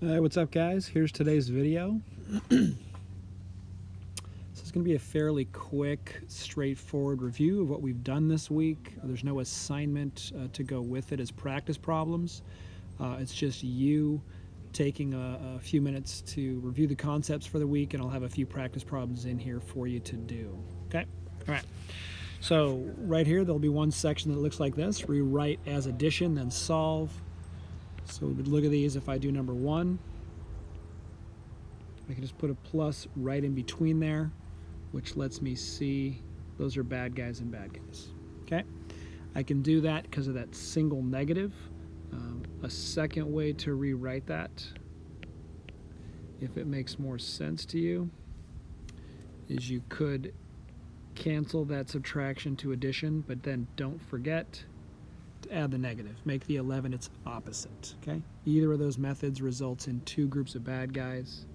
What's up, guys? Here's today's video. This is going to be a fairly quick, straightforward review of what we've done this week. There's no assignment to go with it as practice problems. It's just you taking a few minutes to review the concepts for the week, and I'll have a few practice problems in here for you to do. Okay? All right. So right here, there'll be one section that looks like this. Rewrite as addition, then solve. So we would look at these. If I do number 1, I can just put a plus right in between there, which lets me see those are bad guys and bad guys. Okay, I can do that because of that single negative. A second way to rewrite that, if it makes more sense to you, is you could cancel that subtraction to addition, but then don't forget to add the negative. Make the 11 its opposite. Okay, either of those methods results in two groups of bad guys.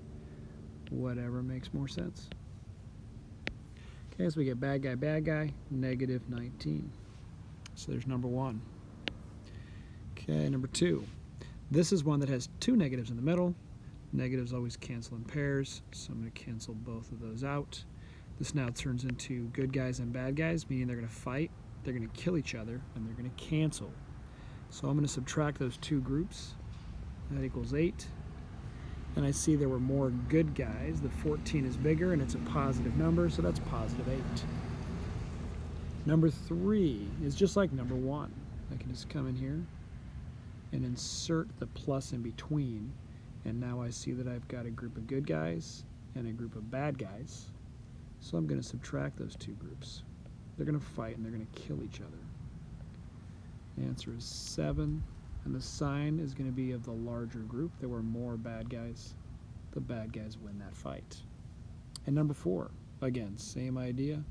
Whatever makes more sense. Okay, so we get bad guy, negative 19. So there's number 1. Okay, number 2. This is one that has two negatives in the middle. Negatives always cancel in pairs, so I'm going to cancel both of those out. This now turns into good guys and bad guys, meaning they're going to fight, they're going to kill each other, and they're going to cancel. So I'm going to subtract those two groups. That equals 8. And I see there were more good guys. The 14 is bigger, and it's a positive number, so that's positive 8. Number 3 is just like number 1. I can just come in here and insert the plus in between, and now I see that I've got a group of good guys and a group of bad guys. So I'm going to subtract those two groups. They're going to fight and they're going to kill each other. The answer is 7, and the sign is going to be of the larger group. There were more bad guys. The bad guys win that fight. And number 4, again, same idea.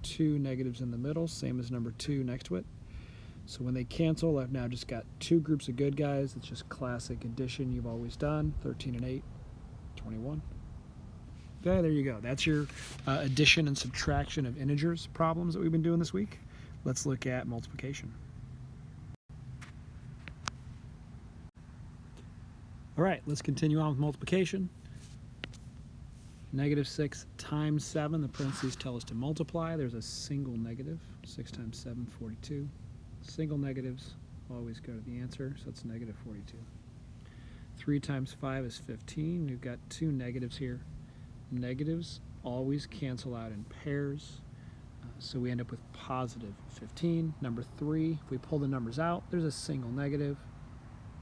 Two negatives in the middle, same as number 2 next to it. So when they cancel, I've now just got two groups of good guys. It's just classic addition you've always done. 13 and 8, 21. Okay, there you go. That's your addition and subtraction of integers problems that we've been doing this week. Let's look at multiplication. All right, let's continue on with multiplication. Negative 6 times 7. The parentheses tell us to multiply. There's a single negative. 6 times 7, 42. Single negatives always go to the answer, so it's negative 42. 3 times 5 is 15. We've got two negatives here. Negatives always cancel out in pairs, so we end up with positive 15. Number 3, if we pull the numbers out, there's a single negative.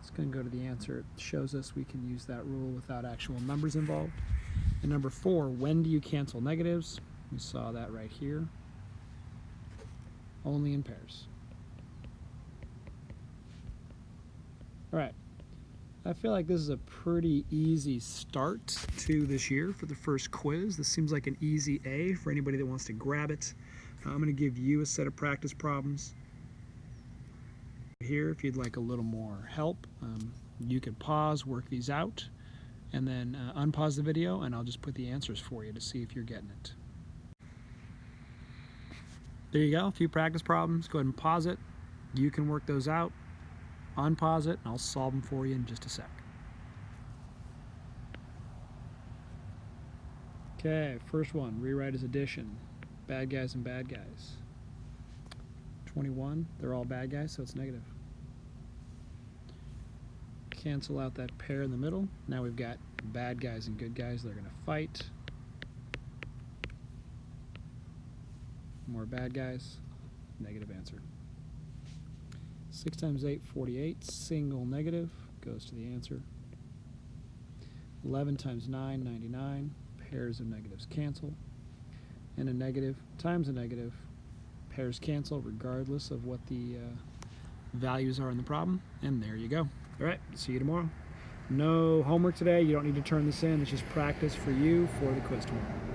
It's going to go to the answer. It shows us we can use that rule without actual numbers involved. And number 4, when do you cancel negatives? We saw that right here. Only in pairs. All right. I feel like this is a pretty easy start to this year for the first quiz. This seems like an easy A for anybody that wants to grab it. I'm going to give you a set of practice problems here. If you'd like a little more help, you could pause, work these out, and then unpause the video, and I'll just put the answers for you to see if you're getting it. There you go, a few practice problems. Go ahead and pause it. You can work those out. Unpause it, and I'll solve them for you in just a sec. Okay, first one, rewrite as addition. Bad guys and bad guys. 21, they're all bad guys, so it's negative. Cancel out that pair in the middle. Now we've got bad guys and good guys. They're going to fight. More bad guys. Negative answer. 6 times 8, 48. Single negative goes to the answer. 11 times 9, 99. Pairs of negatives cancel. And a negative times a negative. Pairs cancel regardless of what the values are in the problem. And there you go. All right, see you tomorrow. No homework today. You don't need to turn this in. It's just practice for you for the quiz tomorrow.